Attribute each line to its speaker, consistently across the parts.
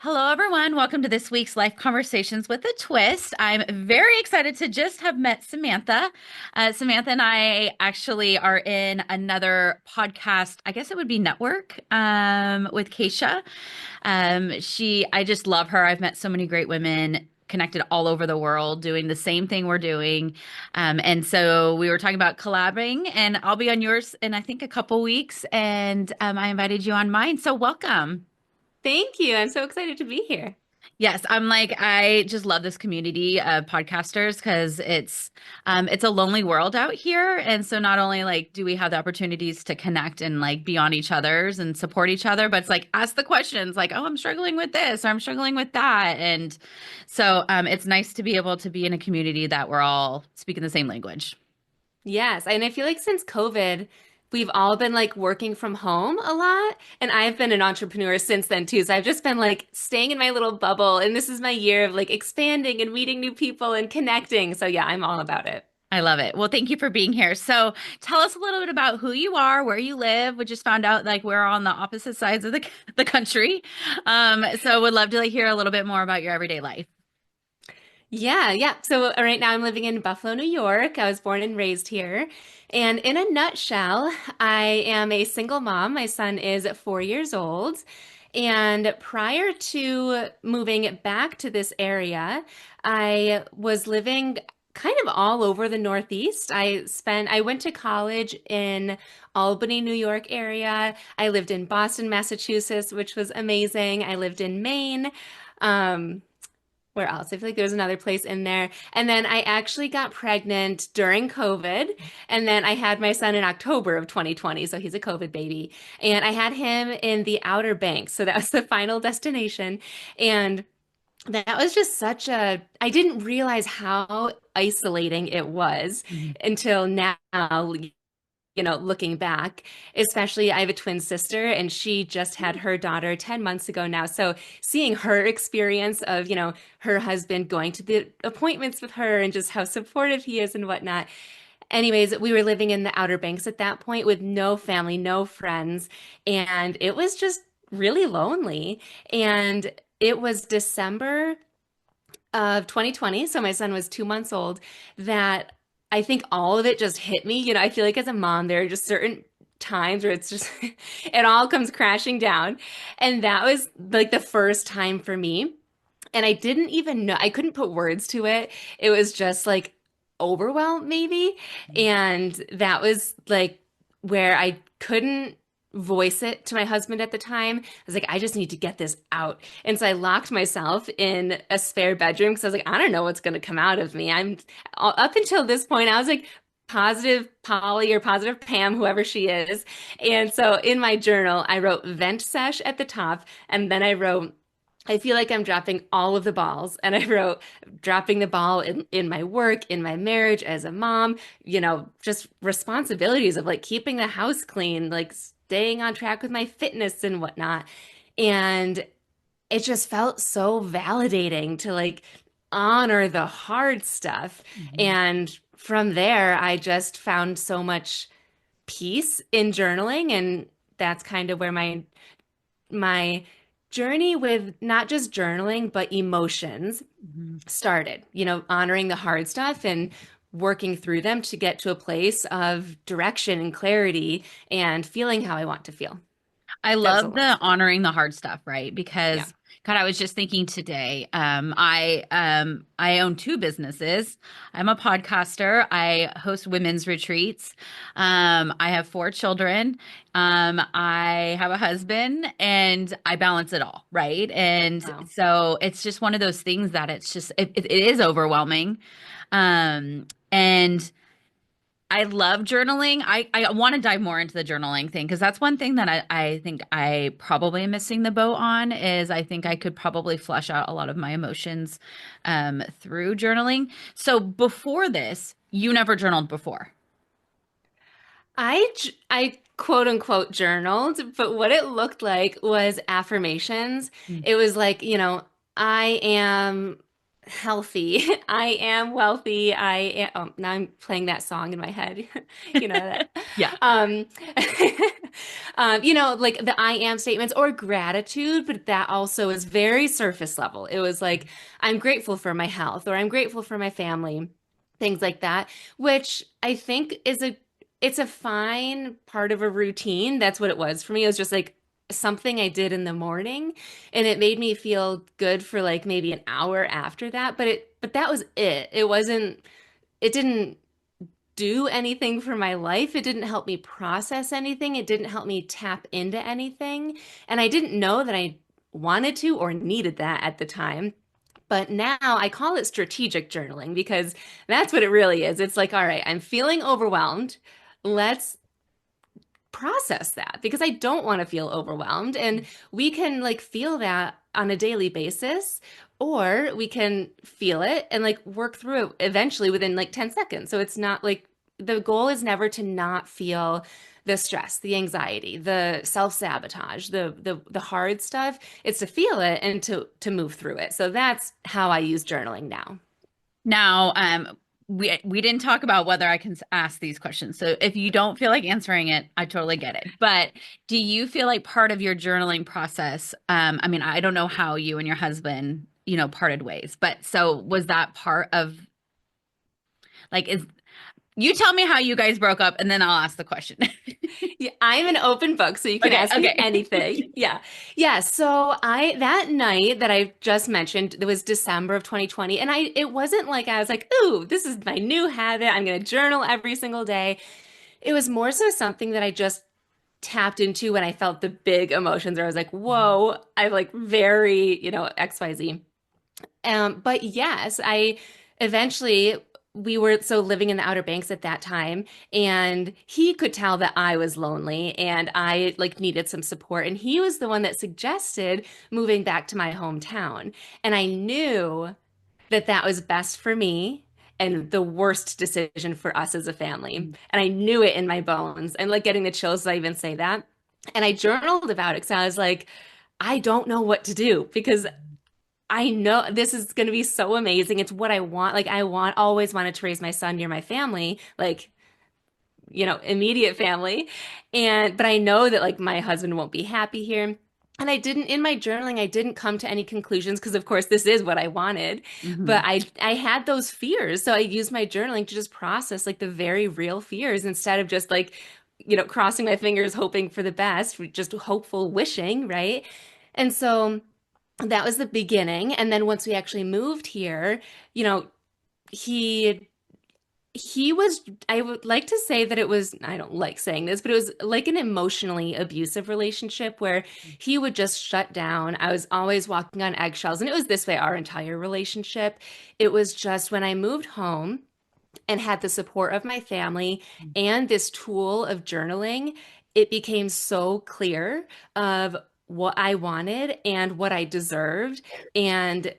Speaker 1: Hello, everyone. Welcome to this week's Life Conversations with a Twist. I'm very excited to just have met Samantha. Samantha and I actually are in another podcast. I guess it would be network with Keisha. I just love her. I've met so many great women connected all over the world doing the same thing we're doing. And so we were talking about collabing, and I'll be on yours in, I think, a couple weeks. And I invited you on mine. So welcome.
Speaker 2: Thank you. I'm so excited to be here.
Speaker 1: Yes, I just love this community of podcasters because it's a lonely world out here. And so not only like do we have the opportunities to connect and like be on each other's and support each other, but it's like ask the questions like, oh, I'm struggling with this or I'm struggling with that. And so it's nice to be able to be in a community that we're all speaking the same language.
Speaker 2: Yes, and I feel like since COVID, we've all been like working from home a lot, and I've been an entrepreneur since then too. So I've just been like staying in my little bubble, and this is my year of like expanding and meeting new people and connecting. So yeah, I'm all about it.
Speaker 1: I love it. Well, thank you for being here. So, tell us a little bit about who you are, where you live. We just found out like we're on the opposite sides of the country. So would love to like hear a little bit more about your everyday life.
Speaker 2: Yeah. So right now I'm living in Buffalo, New York. I was born and raised here. And in a nutshell, I am a single mom. My son is 4 years old. And prior to moving back to this area, I was living kind of all over the Northeast. I went to college in Albany, New York area. I lived in Boston, Massachusetts, which was amazing. I lived in Maine. Um, where else? I feel like there's another place in there. And then I actually got pregnant during COVID. And then I had my son in October of 2020. So he's a COVID baby. And I had him in the Outer Banks. So that was the final destination. And that was just I didn't realize how isolating it was
Speaker 1: Mhm.
Speaker 2: until now, looking back, especially I have a twin sister and she just had her daughter 10 months ago now. So seeing her experience of, her husband going to the appointments with her and just how supportive he is and whatnot. Anyways, we were living in the Outer Banks at that point with no family, no friends, and it was just really lonely. And it was December of 2020, so my son was 2 months old, that I think all of it just hit me. I feel like as a mom, there are just certain times where it's just, it all comes crashing down. And that was like the first time for me. And I didn't even know, I couldn't put words to it. It was just like overwhelmed, maybe. And that was like where I couldn't voice it to my husband at the time. I was like, I just need to get this out. And so I locked myself in a spare bedroom because I was like, I don't know what's going to come out of me. I'm up until this point, I was like, positive Polly or positive Pam, whoever she is. And so in my journal, I wrote vent sesh at the top, and then I wrote I feel like I'm dropping all of the balls. And I wrote dropping the ball in my work, in my marriage, as a mom, just responsibilities of like keeping the house clean, like staying on track with my fitness and whatnot. And it just felt so validating to like honor the hard stuff.
Speaker 1: Mhm.
Speaker 2: And from there, I just found so much peace in journaling. And that's kind of where my journey with not just journaling, but emotions
Speaker 1: Mhm.
Speaker 2: started, honoring the hard stuff and working through them to get to a place of direction and clarity and feeling how I want to feel.
Speaker 1: I
Speaker 2: That was a
Speaker 1: love
Speaker 2: long
Speaker 1: the
Speaker 2: story.
Speaker 1: honoring the hard stuff, right?
Speaker 2: Yeah.
Speaker 1: Because God, I was just thinking today, I own two businesses. I'm a podcaster. I host women's retreats. I have four children. I have a husband and I balance it all, right? And
Speaker 2: Wow.
Speaker 1: so it's just one of those things that it is overwhelming. And I love journaling. I want to dive more into the journaling thing because that's one thing that I think I probably am missing the boat on is I think I could probably flush out a lot of my emotions through journaling. So before this, you never journaled before.
Speaker 2: I quote unquote journaled, but what it looked like was affirmations.
Speaker 1: Mm.
Speaker 2: It was like, I am healthy. I am wealthy. I am, oh, now I'm playing that song in my head. You know that.
Speaker 1: Yeah.
Speaker 2: Um, like the I am statements or gratitude, but that also is very surface level. It was like, I'm grateful for my health or I'm grateful for my family, things like that, which I think it's a fine part of a routine. That's what it was for me. It was just like something I did in the morning and it made me feel good for like maybe an hour after that, but that was it. It didn't do anything for my life. It didn't help me process anything. It didn't help me tap into anything. And I didn't know that I wanted to or needed that at the time. But now I call it strategic journaling because that's what it really is. It's like, all right, I'm feeling overwhelmed. Let's process that because I don't want to feel overwhelmed. And we can like feel that on a daily basis, or we can feel it and like work through it eventually within like 10 seconds. So it's not like the goal is never to not feel the stress, the anxiety, the self-sabotage, the hard stuff. It's to feel it and to move through it. So that's how I use journaling now.
Speaker 1: Now, we didn't talk about whether I can ask these questions. So if you don't feel like answering it, I totally get it. But do you feel like part of your journaling process, I mean, I don't know how you and your husband, parted ways, but so was that part of like is you tell me how you guys broke up and then I'll ask the question.
Speaker 2: Yeah, I'm an open book, so you can
Speaker 1: Okay,
Speaker 2: ask me
Speaker 1: okay.
Speaker 2: anything. Yeah. Yeah. So that night that I just mentioned, it was December of 2020. And it wasn't like I was like, ooh, this is my new habit. I'm gonna journal every single day. It was more so something that I just tapped into when I felt the big emotions where I was like, whoa, I'm like very, XYZ. But yes, I eventually we were so living in the Outer Banks at that time, and he could tell that I was lonely and I like needed some support. And he was the one that suggested moving back to my hometown. And I knew that that was best for me and the worst decision for us as a family. And I knew it in my bones. I'm like getting the chills as I even say that. And I journaled about it because I was like, I don't know what to do because I know this is going to be so amazing. It's what I want. Like always wanted to raise my son near my family, like, immediate family. But I know that like my husband won't be happy here. And in my journaling, I didn't come to any conclusions because of course this is what I wanted. But
Speaker 1: Mhm.
Speaker 2: I had those fears. So I used my journaling to just process like the very real fears instead of just like, crossing my fingers, hoping for the best, just hopeful wishing, right? And so that was the beginning. And then once we actually moved here, you know, he he was, I would like to say that it was, I don't like saying this, but it was like an emotionally abusive relationship where he would just shut down. I was always walking on eggshells, and it was this way our entire relationship. It was just when I moved home and had the support of my family and this tool of journaling, it became so clear of what I wanted and what I deserved. And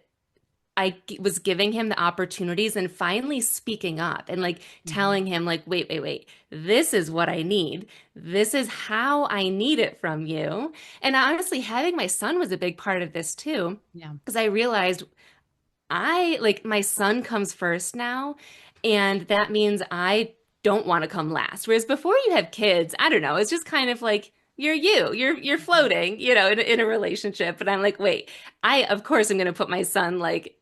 Speaker 2: was giving him the opportunities and finally speaking up and like
Speaker 1: Mhm.
Speaker 2: telling him like wait, this is what I need, this is how I need it from you. And honestly, having my son was a big part of this too,
Speaker 1: Yeah.
Speaker 2: because I realized I like my son comes first now, and that means I don't want to come last. Whereas before you have kids, I don't know, it's just kind of like you're floating, in a relationship. But I'm like, wait, I of course I'm gonna put my son like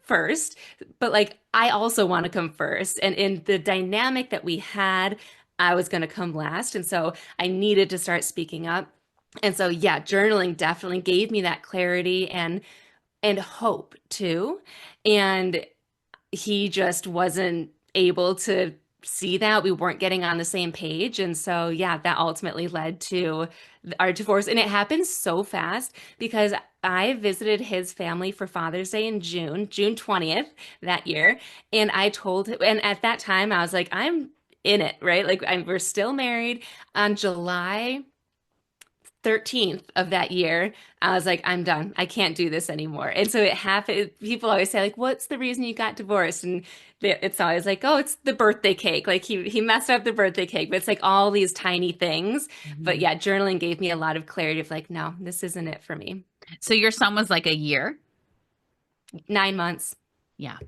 Speaker 2: first, but like I also want to come first. And in the dynamic that we had, I was gonna come last. And so I needed to start speaking up. And so yeah, journaling definitely gave me that clarity and hope too. And he just wasn't able to see that. We weren't getting on the same page. And so, yeah, that ultimately led to our divorce. And it happened so fast because I visited his family for Father's Day in June 20th that year. And I told him, and at that time, I was like, I'm in it, right? Like, we're still married. On July 13th of that year, I was like, I'm done. I can't do this anymore. And so it happened. People always say, like, what's the reason you got divorced? And it's always like, oh, it's the birthday cake. Like he messed up the birthday cake, but it's like all these tiny things. But
Speaker 1: Mhm.
Speaker 2: yeah, journaling gave me a lot of clarity of like, no, this isn't it for me.
Speaker 1: So your son was like a year?
Speaker 2: 9 months.
Speaker 1: Yeah.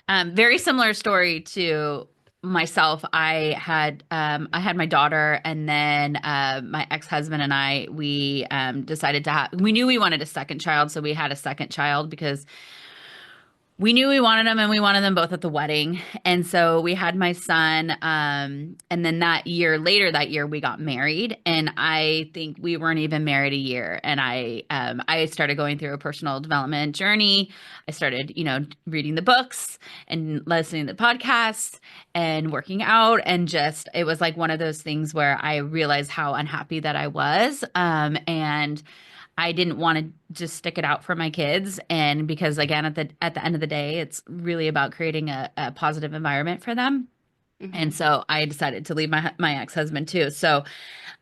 Speaker 1: Very similar story to myself. I had my daughter, and then my ex-husband and I we decided to have. We knew we wanted a second child, so we had a second child because we knew we wanted them and we wanted them both at the wedding. And so we had my son. And then that year, later that year, we got married. And I think we weren't even married a year. And I started going through a personal development journey. I started, reading the books and listening to the podcasts and working out. And just, it was like one of those things where I realized how unhappy that I was. And I didn't want to just stick it out for my kids. And because again, at the end of the day, it's really about creating a positive environment for them. And
Speaker 2: Hmm.
Speaker 1: so I decided to leave my ex-husband too. So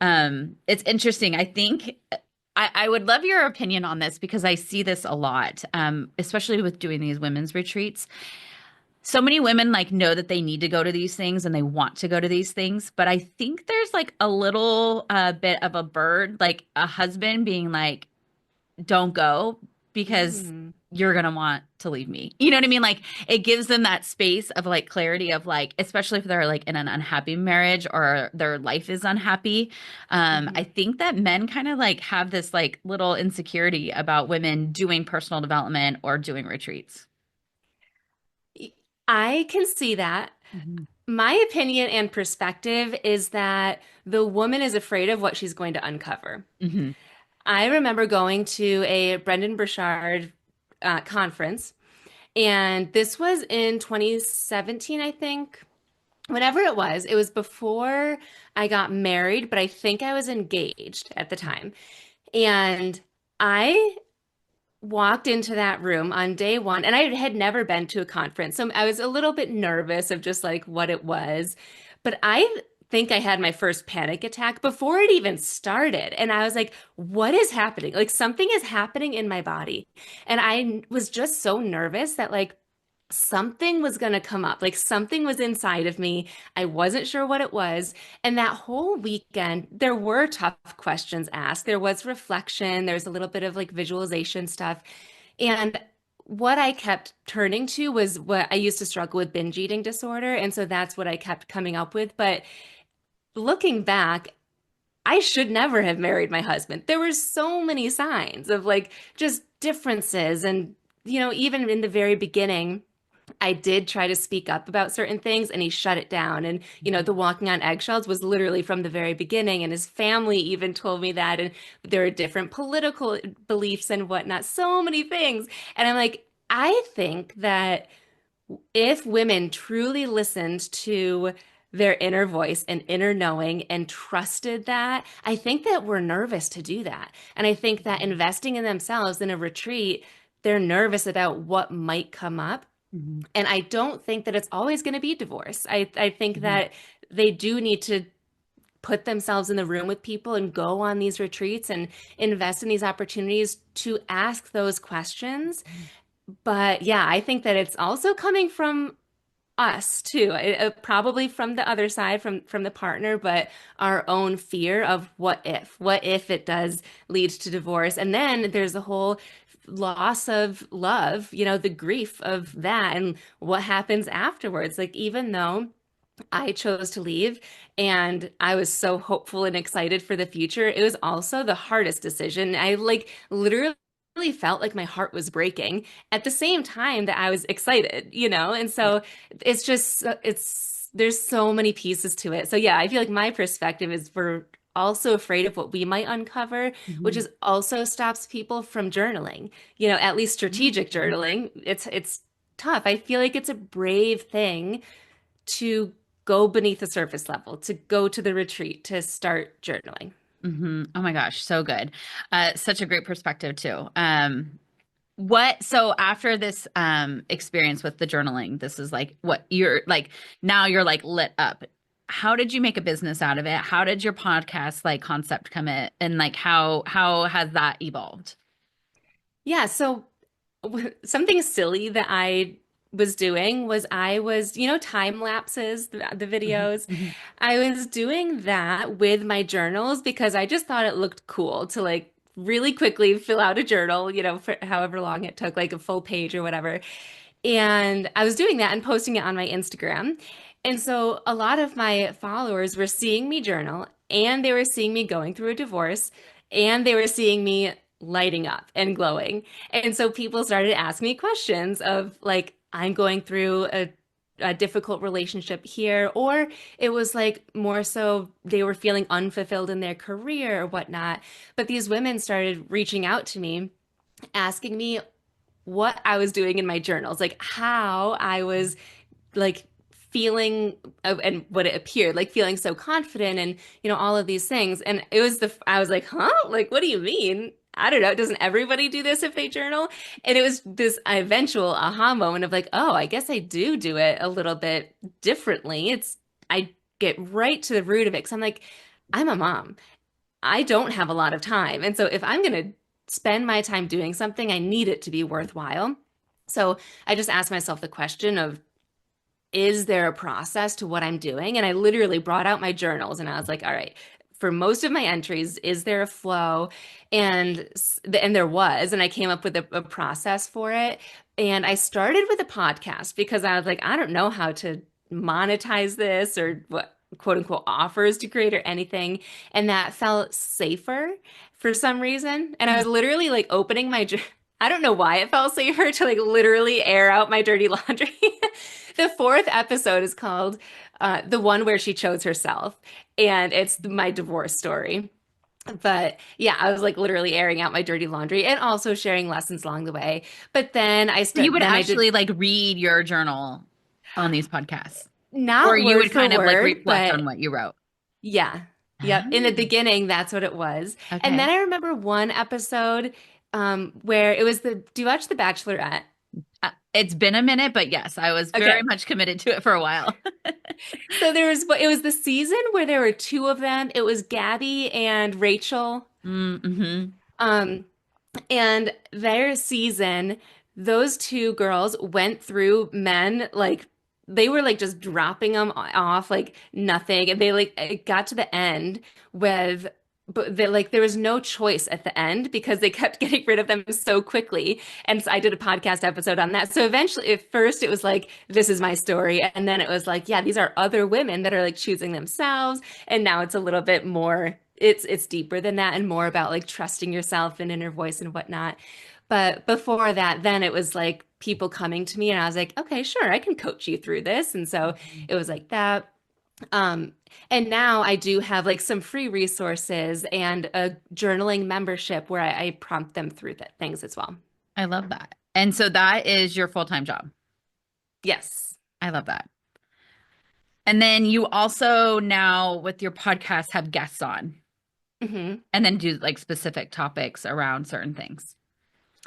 Speaker 1: it's interesting. I think I would love your opinion on this because I see this a lot, especially with doing these women's retreats. So many women like know that they need to go to these things and they want to go to these things, but I think there's like a little bit of a bird, like a husband being like, don't go because
Speaker 2: Mm.
Speaker 1: you're gonna want to leave me. You know what I mean? Like it gives them that space of like clarity of like, especially if they're like in an unhappy marriage or their life is unhappy. I
Speaker 2: Hmm.
Speaker 1: think that men kind of like have this like little insecurity about women doing personal development or doing retreats.
Speaker 2: I can see that.
Speaker 1: Hmm.
Speaker 2: My opinion and perspective is that the woman is afraid of what she's going to uncover.
Speaker 1: Hmm.
Speaker 2: I remember going to a Brendan Burchard conference, and this was in 2017, I think. Whatever it was before I got married, but I think I was engaged at the time. And I walked into that room on day one, and I had never been to a conference. So I was a little bit nervous of just like what it was. But I think I had my first panic attack before it even started. And I was like, what is happening? Like something is happening in my body. And I was just so nervous that like something was going to come up. Like something was inside of me. I wasn't sure what it was. And that whole weekend, there were tough questions asked. There was reflection. There's a little bit of like visualization stuff. And what I kept turning to was what I used to struggle with binge eating disorder. And so that's what I kept coming up with. But looking back, I should never have married my husband. There were so many signs of like just differences. And, even in the very beginning, I did try to speak up about certain things and he shut it down. And, the walking on eggshells was literally from the very beginning. And his family even told me that. And there are different political beliefs and whatnot, so many things. And I'm like, I think that if women truly listened to their inner voice and inner knowing and trusted that, I think that we're nervous to do that. And I think that investing in themselves in a retreat, they're nervous about what might come up.
Speaker 1: Hmm.
Speaker 2: And I don't think that it's always going to be divorce. I think
Speaker 1: Hmm.
Speaker 2: that they do need to put themselves in the room with people and go on these retreats and invest in these opportunities to ask those questions. But yeah, I think that it's also coming from us too, probably from the other side, from the partner, but our own fear of what if it does lead to divorce, and then there's a whole loss of love, the grief of that, and what happens afterwards. Like even though I chose to leave and I was so hopeful and excited for the future. It was also the hardest decision. I like literally felt like my heart was breaking at the same time that I was excited, And
Speaker 1: Yeah.
Speaker 2: so it's just, there's so many pieces to it. So yeah, I feel like my perspective is we're also afraid of what we might uncover, which
Speaker 1: Hmm.
Speaker 2: is also stops people from journaling, at least strategic journaling. It's tough. I feel like it's a brave thing to go beneath the surface level, to go to the retreat, to start journaling.
Speaker 1: Hmm. Oh my gosh, so good. Such a great perspective too. So after this experience with the journaling, this is like what you're like now you're like lit up. How did you make a business out of it? How did your podcast like concept come in and like how has that evolved?
Speaker 2: Yeah, so something silly that I was doing was I was, time lapses, the
Speaker 1: Mhm.
Speaker 2: videos.
Speaker 1: Mhm.
Speaker 2: I was doing that with my journals because I just thought it looked cool to like really quickly fill out a journal, for however long it took, like a full page or whatever. And I was doing that and posting it on my Instagram. And so a lot of my followers were seeing me journal and they were seeing me going through a divorce and they were seeing me lighting up and glowing. And so people started asking me questions of like, I'm going through a difficult relationship here, or it was like more so they were feeling unfulfilled in their career or whatnot. But these women started reaching out to me, asking me what I was doing in my journals, like how I was like feeling and what it appeared, like feeling so confident and all of these things. And it was I was like, huh? Like, what do you mean? I don't know. Doesn't everybody do this if they journal? And it was this eventual aha moment of like, oh, I guess I do it a little bit differently. I get right to the root of it because I'm like, I'm a mom. I don't have a lot of time. And so if I'm going to spend my time doing something, I need it to be worthwhile. So I just asked myself the question of, is there a process to what I'm doing? And I literally brought out my journals and I was like, all right, for most of my entries, is there a flow? And there was, and I came up with a process for it. And I started with a podcast because I was like, I don't know how to monetize this or what quote unquote offers to create or anything. And that felt safer for some reason. And I was literally like opening my I don't know why it felt safer to like literally air out my dirty laundry. The fourth episode is called the one where she chose herself, and it's my divorce story. But yeah, I was like literally airing out my dirty laundry and also sharing lessons along the way. But
Speaker 1: So you would
Speaker 2: then I did
Speaker 1: actually like read your journal on these podcasts, or
Speaker 2: not
Speaker 1: you
Speaker 2: word
Speaker 1: would
Speaker 2: for
Speaker 1: kind of like
Speaker 2: word,
Speaker 1: reflect on
Speaker 2: but
Speaker 1: what you wrote.
Speaker 2: yeah. Yep. In the
Speaker 1: Ah,
Speaker 2: beginning, that's what it was. And then
Speaker 1: okay.
Speaker 2: I remember one episode where it was do you watch The Bachelorette?
Speaker 1: It's been a minute, but yes, I was very
Speaker 2: Okay.
Speaker 1: much committed to it for a while.
Speaker 2: So it was the season where there were two of them. It was Gabby and Rachel.
Speaker 1: Mm-hmm.
Speaker 2: Um, and their season, those two girls went through men like they were like just dropping them off like nothing. And they like it got to the end with but like there was no choice at the end because they kept getting rid of them so quickly. And so I did a podcast episode on that. So eventually at first it was like this is my story and then it was like yeah, these are other women that are like choosing themselves and now it's a little bit more it's deeper than that and more about like trusting yourself and inner voice and whatnot. But before that, then it was like people coming to me and I was like, okay, sure, I can coach you through this. And so it was like that. Um, and now I do have like some free resources and a journaling membership where I prompt them through things as well.
Speaker 1: I love that. And so that is your full-time job.
Speaker 2: Yes.
Speaker 1: I love that. And then you also now with your podcast have guests on
Speaker 2: Hmm.
Speaker 1: and then do like specific topics around certain things.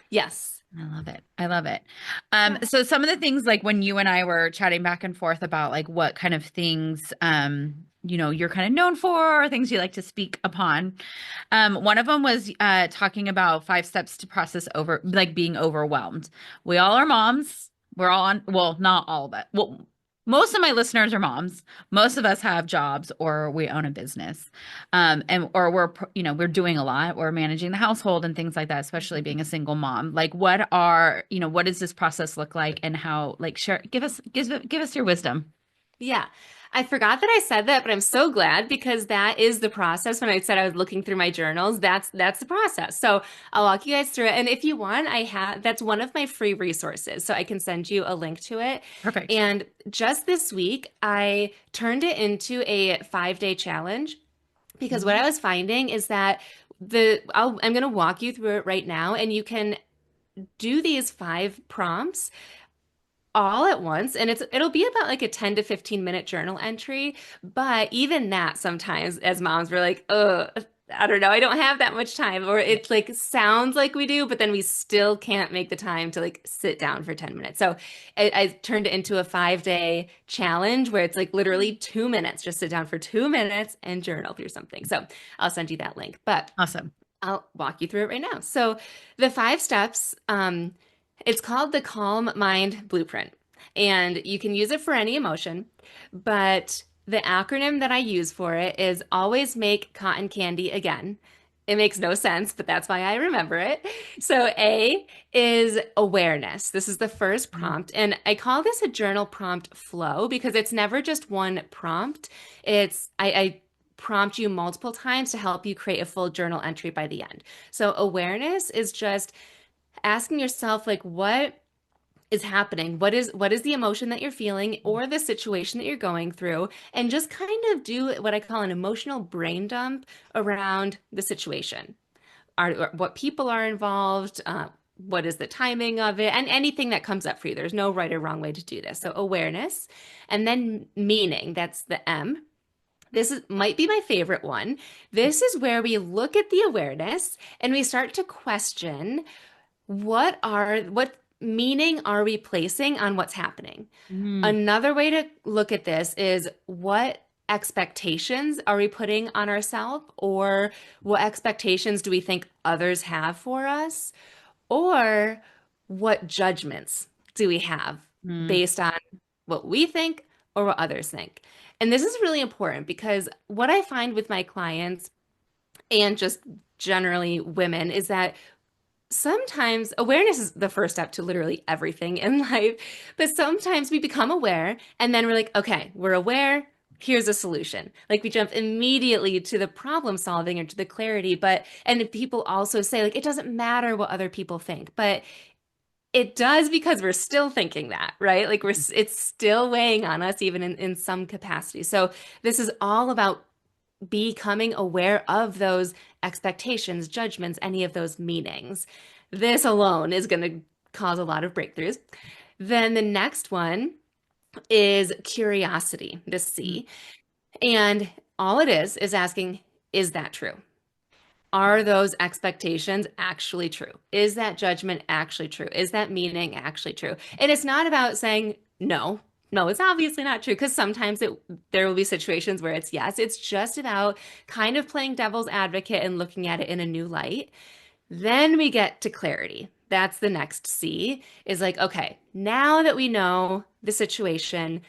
Speaker 2: Yes.
Speaker 1: I love it. I love it.
Speaker 2: Yeah.
Speaker 1: So some of the things like when you and I were chatting back and forth about like what kind of things you're kind of known for or things you like to speak upon. One of them was talking about 5 steps to process over like being overwhelmed. We all are moms. We're all on, well, not all of it. Well, most of my listeners are moms. Most of us have jobs or we own a business. And or we're doing a lot. We're managing the household and things like that, especially being a single mom. Like what does this process look like and how like share give us your wisdom.
Speaker 2: Yeah. I forgot that I said that, but I'm so glad because that is the process. When I said I was looking through my journals, that's the process. So I'll walk you guys through it. And if you want, I have that's one of my free resources. So I can send you a link to it.
Speaker 1: Perfect.
Speaker 2: And just this week, I turned it into a 5-day challenge because what
Speaker 1: Mhm.
Speaker 2: I was finding is that I'm going to walk you through it right now, and you can do these 5 prompts all at once and it'll be about like a 10 to 15 minute journal entry, but even that sometimes as moms we're like I don't know, I don't have that much time, or
Speaker 1: Yeah.
Speaker 2: it like sounds like we do but then we still can't make the time to like sit down for 10 minutes. So I turned it into a 5-day challenge where it's like literally 2 minutes, just sit down for 2 minutes and journal through something. So I'll send you that link, but
Speaker 1: Awesome.
Speaker 2: I'll walk you through it right now. So the 5 steps, it's called the Calm Mind Blueprint, and you can use it for any emotion, but the acronym that I use for it is always make cotton candy again. It makes no sense, but that's why I remember it. So A is awareness. This is the first
Speaker 1: Mm.
Speaker 2: prompt. And I call this a journal prompt flow because it's never just one prompt. I prompt you multiple times to help you create a full journal entry by the end. So awareness is just asking yourself like what is happening? What is the emotion that you're feeling or the situation that you're going through? And just kind of do what I call an emotional brain dump around the situation. What people are involved? What is the timing of it? And anything that comes up for you. There's no right or wrong way to do this. So awareness, and then meaning. That's the M. Might be my favorite one. This is where we look at the awareness and we start to question what meaning are we placing on what's happening?
Speaker 1: Mm.
Speaker 2: Another way to look at this is what expectations are we putting on ourselves, or what expectations do we think others have for us, or what judgments do we have
Speaker 1: Mm.
Speaker 2: based on what we think or what others think? And this is really important because what I find with my clients and just generally women is that sometimes awareness is the first step to literally everything in life, but sometimes we become aware and then we're like, okay, we're aware. Here's a solution. Like we jump immediately to the problem solving or to the clarity. And people also say, like, it doesn't matter what other people think, but it does because we're still thinking that, right? Like it's still weighing on us, even in some capacity. So this is all about becoming aware of those expectations, judgments, any of those meanings. This alone is going to cause a lot of breakthroughs. Then the next one is curiosity, the
Speaker 1: Mm.
Speaker 2: C. And all it is asking, is that true? Are those expectations actually true? Is that judgment actually true? Is that meaning actually true? And it's not about saying no. No, it's obviously not true because sometimes there will be situations where it's yes. It's just about kind of playing devil's advocate and looking at it in a new light. Then we get to clarity. That's the next C is like, okay, now that we know the situation,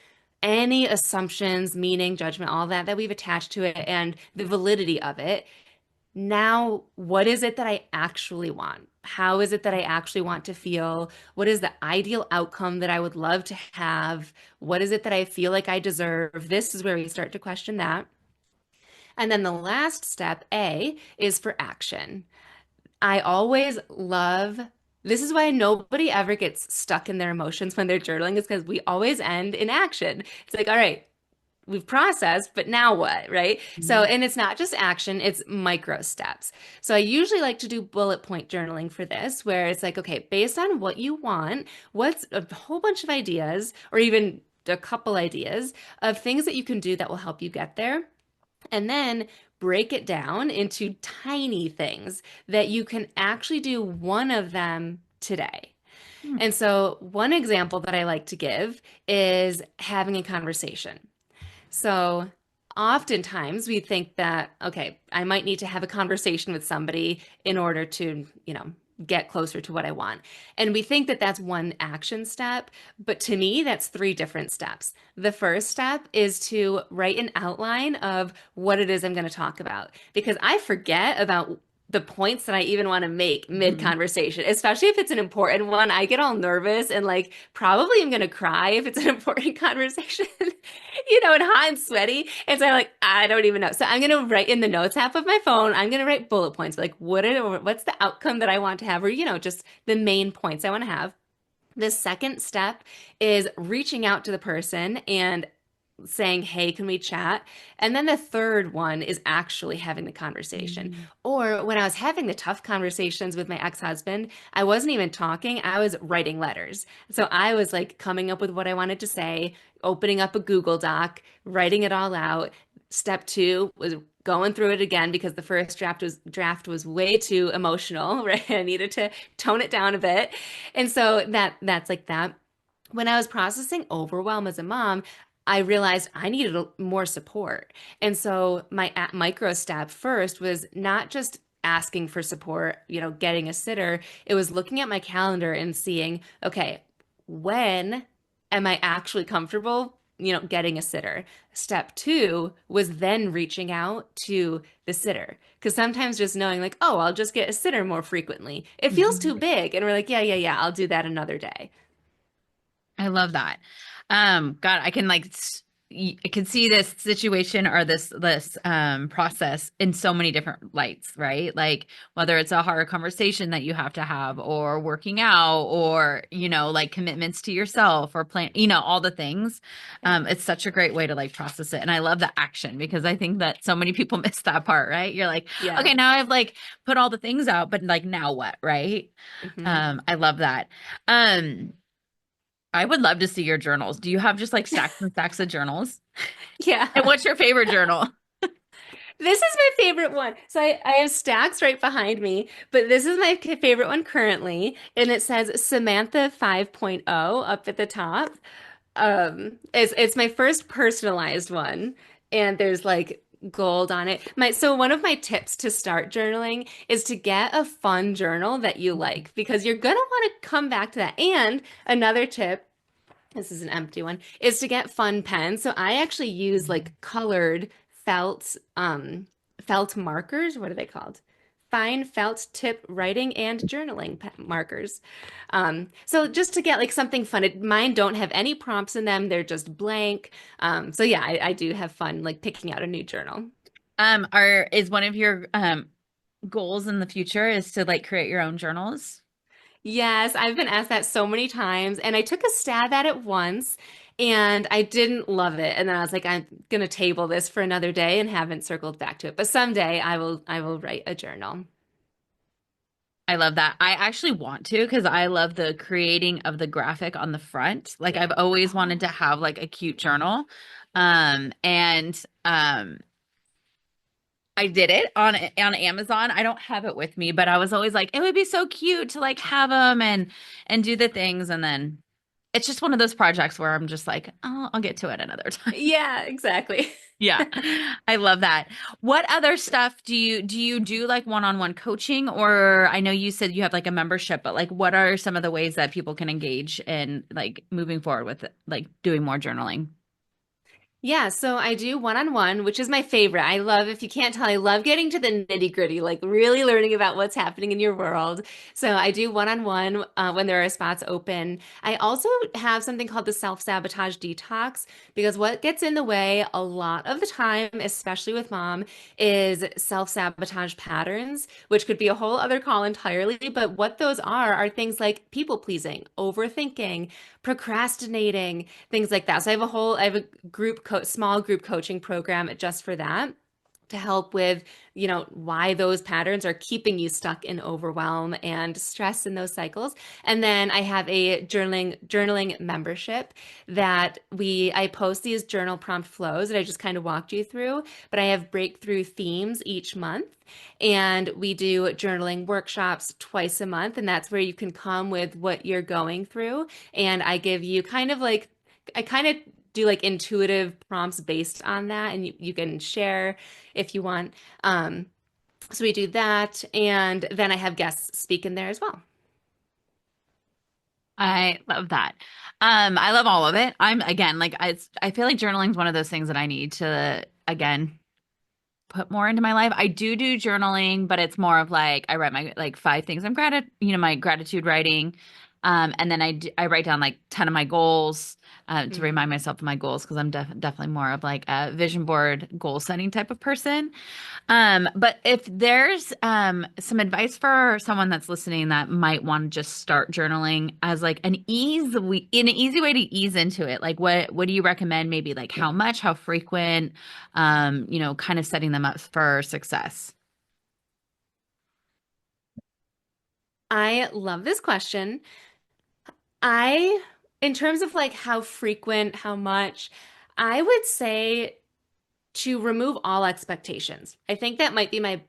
Speaker 2: any assumptions, meaning, judgment, all that we've attached to it and the validity of it, now what is it that I actually want? How is it that I actually want to feel? What is the ideal outcome that I would love to have? What is it that I feel like I deserve? This is where we start to question that. And then the last step, A, is for action. I always love this is why nobody ever gets stuck in their emotions when they're journaling, is because we always end in action. It's like, all right, we've processed, but now what, right? So,
Speaker 1: Mm.
Speaker 2: and it's not just action, it's micro steps. So I usually like to do bullet point journaling for this, where it's like, okay, based on what you want, what's a whole bunch of ideas, or even a couple ideas of things that you can do that will help you get there. And then break it down into tiny things that you can actually do one of them today.
Speaker 1: Mm.
Speaker 2: And so, one example that I like to give is having a conversation. So oftentimes we think that, okay, I might need to have a conversation with somebody in order to, get closer to what I want. And we think that that's one action step, but to me, that's three different steps. The first step is to write an outline of what it is I'm going to talk about because I forget about the points that I even want to make mid
Speaker 1: Mhm.
Speaker 2: conversation, especially if it's an important one. I get all nervous and like probably I'm going to cry if it's an important conversation, and hot and sweaty. And so I'm like, I don't even know. So I'm going to write in the notes app of my phone, I'm going to write bullet points like what's the outcome that I want to have, or, just the main points I want to have. The second step is reaching out to the person and saying, hey, can we chat? And then the third one is actually having the conversation.
Speaker 1: Mm.
Speaker 2: Or when I was having the tough conversations with my ex-husband, I wasn't even talking, I was writing letters. So I was like coming up with what I wanted to say, opening up a Google Doc, writing it all out. Step two was going through it again because the first draft was way too emotional, right? I needed to tone it down a bit. And so that's like that. When I was processing overwhelm as a mom, I realized I needed more support. And so my micro step first was not just asking for support, getting a sitter. It was looking at my calendar and seeing, okay, when am I actually comfortable getting a sitter. Step two was then reaching out to the sitter. Because sometimes just knowing, like, oh, I'll just get a sitter more frequently, it feels too
Speaker 1: Mhm.
Speaker 2: big. And we're like, yeah, yeah, yeah, I'll do that another day.
Speaker 1: I love that. God, I can I can see this situation or this process in so many different lights, right? Like whether it's a hard conversation that you have to have or working out or, like commitments to yourself or plan, all the things.
Speaker 2: Yeah.
Speaker 1: It's such a great way to like process it. And I love the action because I think that so many people miss that part, right? You're like,
Speaker 2: Yeah.
Speaker 1: okay, now I've like put all the things out, but like now what, right?
Speaker 2: Hmm.
Speaker 1: I love that. Um, I would love to see your journals. Do you have just like stacks and stacks of journals? And
Speaker 2: Yeah.
Speaker 1: what's your favorite journal?
Speaker 2: This is my favorite one. So I have stacks right behind me, but this is my favorite one currently. And it says Samantha 5.0 up at the top. It's my first personalized one, and there's like gold on it. So one of my tips to start journaling is to get a fun journal that you like because you're gonna want to come back to that. And another tip, this is an empty one, is to get fun pens. So I actually use like colored felt markers. What are they called? Fine felt tip writing and journaling markers. So just to get like something fun. Mine don't have any prompts in them. They're just blank. So yeah, I do have fun like picking out a new journal.
Speaker 1: Are is one of your goals in the future is to like create your own journals?
Speaker 2: Yes, I've been asked that so many times, and I took a stab at it once, and I didn't love it. And then I was like, I'm gonna table this for another day, and haven't circled back to it. But someday I will write a journal.
Speaker 1: I love that. I actually want to because I love the creating of the graphic on the front. Like I've always wanted to
Speaker 2: Oh.
Speaker 1: have like a cute journal. And I did it on Amazon. I don't have it with me, but I was always like, it would be so cute to like have them and do the things. And then it's just one of those projects where I'm just like, oh, I'll get to it another time.
Speaker 2: Yeah, exactly.
Speaker 1: Yeah. I love that. What other stuff do you do like one-on-one coaching or I know you said you have like a membership, but like what are some of the ways that people can engage in like moving forward with like doing more journaling?
Speaker 2: Yeah, so I do one-on-one, which is my favorite. I love, if you can't tell, I love getting to the nitty-gritty, like really learning about what's happening in your world. So I do one-on-one when there are spots open. I also have something called the self-sabotage detox because what gets in the way a lot of the time, especially with mom, is self-sabotage patterns, which could be a whole other call entirely. But what those are things like people-pleasing, overthinking, procrastinating, things like that. So I have a small group coaching program just for that to help with, why those patterns are keeping you stuck in overwhelm and stress in those cycles. And then I have a journaling membership that I post these journal prompt flows that I just kind of walked you through, but I have breakthrough themes each month. And we do journaling workshops twice a month, and that's where you can come with what you're going through. And I give you I kind of do like intuitive prompts based on that, and you can share if you want. Um, so we do that, and then I have guests speak in there as well.
Speaker 1: I love that. I love all of it. I'm again like I feel like journaling is one of those things that I need to again put more into my life. I do journaling, but it's more of like I write my like five things I'm my gratitude writing. And then I write down like 10 of my goals to
Speaker 2: Mm.
Speaker 1: remind myself of my goals because I'm definitely more of like a vision board goal setting type of person. But if there's some advice for someone that's listening that might want to just start journaling as like an easy way to ease into it, like what do you recommend? Maybe like how much, how frequent, kind of setting them up for success.
Speaker 2: I love this question. I, in terms of like how frequent, how much, I would say to remove all expectations. I think that might be my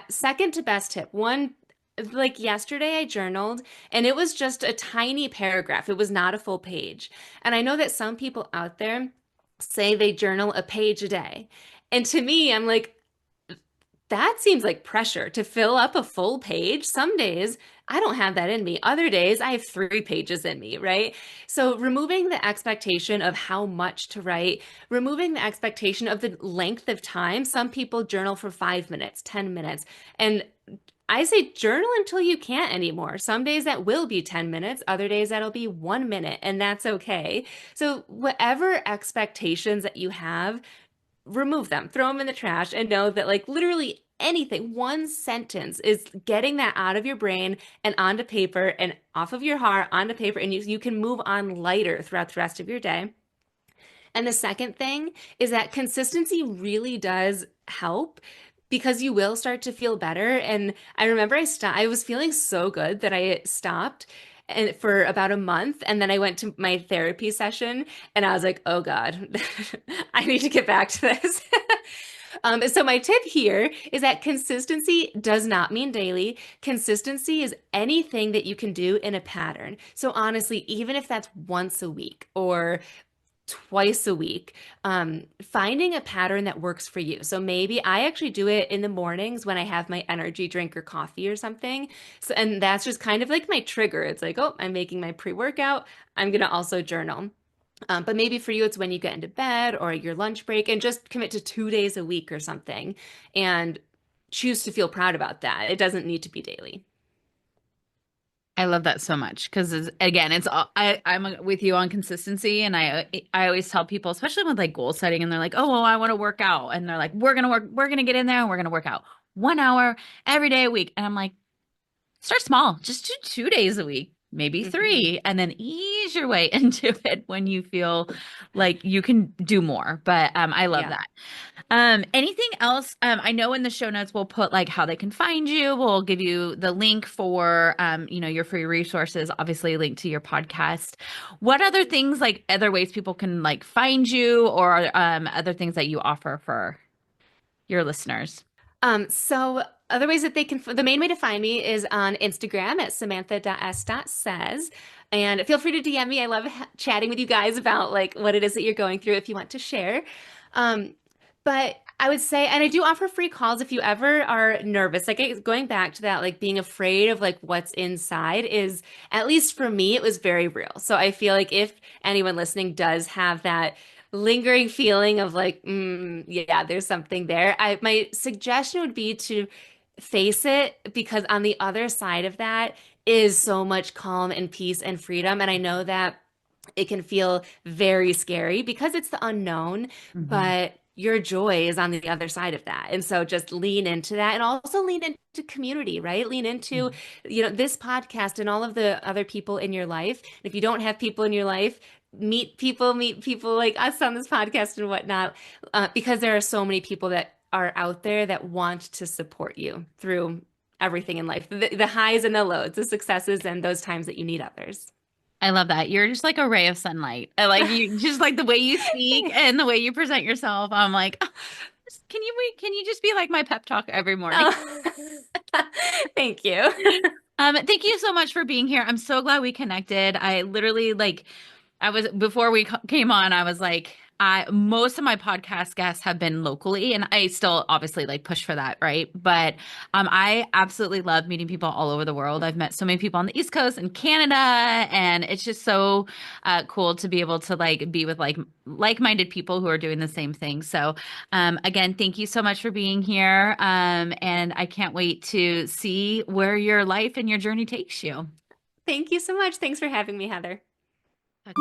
Speaker 2: second to best tip. One, like yesterday, I journaled and it was just a tiny paragraph. It was not a full page. And I know that some people out there say they journal a page a day. And to me, I'm like, that seems like pressure to fill up a full page. Some days I don't have that in me. Other days I have 3 pages in me, right? So removing the expectation of how much to write, removing the expectation of the length of time. Some people journal for 5 minutes, 10 minutes. And I say journal until you can't anymore. Some days that will be 10 minutes, other days that'll be 1 minute, and that's okay. So, whatever expectations that you have, remove them, throw them in the trash, and know that, like, literally anything, one sentence is getting that out of your brain and onto paper and off of your heart onto paper, and you can move on lighter throughout the rest of your day. And the second thing is that consistency really does help because you will start to feel better. And I remember I was feeling so good that I stopped and for about a month, and then I went to my therapy session and I was like, "Oh God, I need to get back to this." So my tip here is that consistency does not mean daily. Consistency is anything that you can do in a pattern. So honestly, even if that's once a week or twice a week, finding a pattern that works for you. So maybe I actually do it in the mornings when I have my energy drink or coffee or something. So, and that's just kind of like my trigger. It's like, oh, I'm making my pre-workout. I'm going to also journal. But maybe for you, it's when you get into bed or your lunch break, and just commit to 2 days a week or something and choose to feel proud about that. It doesn't need to be daily.
Speaker 1: I love that so much because again, it's all, I'm with you on consistency, and I always tell people, especially with like goal setting, and they're like, oh, well, I want to work out, and they're like, we're gonna get in there and we're gonna work out 1 hour every day a week, and I'm like, start small, just do 2 days a week, maybe
Speaker 2: Mhm.
Speaker 1: three, and then ease your way into it when you feel like you can do more. But I love
Speaker 2: Yeah.
Speaker 1: that. Anything else? I know in the show notes we'll put like how they can find you. We'll give you the link for your free resources, obviously link to your podcast. What other things, like other ways people can like find you, or other things that you offer for your listeners?
Speaker 2: So other ways that the main way to find me is on Instagram at samantha.s.says. And feel free to DM me. I love chatting with you guys about like what it is that you're going through if you want to share. Um, but I would say, and I do offer free calls if you ever are nervous. Like going back to that, like being afraid of like what's inside is, at least for me, it was very real. So I feel like if anyone listening does have that lingering feeling of like, yeah, there's something there, my suggestion would be to face it, because on the other side of that is so much calm and peace and freedom. And I know that it can feel very scary because it's the unknown,
Speaker 1: Mhm.
Speaker 2: but your joy is on the other side of that. And so just lean into that, and also lean into community, right? Lean into, this podcast and all of the other people in your life. If you don't have people in your life, meet people like us on this podcast and whatnot, because there are so many people that are out there that want to support you through everything in life, the highs and the lows, the successes and those times that you need others.
Speaker 1: I love that. You're just like a ray of sunlight. I like you, just like the way you speak and the way you present yourself. I'm like, "Oh, can you just be like my pep talk every morning?"
Speaker 2: Oh. Thank you.
Speaker 1: Thank you so much for being here. I'm so glad we connected. I literally like I was before we came on, I was like, I most of my podcast guests have been locally, and I still obviously like push for that, right? But I absolutely love meeting people all over the world. I've met so many people on the East Coast and Canada, and it's just so cool to be able to like be with like-minded people who are doing the same thing. So, again, thank you so much for being here, and I can't wait to see where your life and your journey takes you.
Speaker 2: Thank you so much. Thanks for having me, Heather.
Speaker 1: Okay.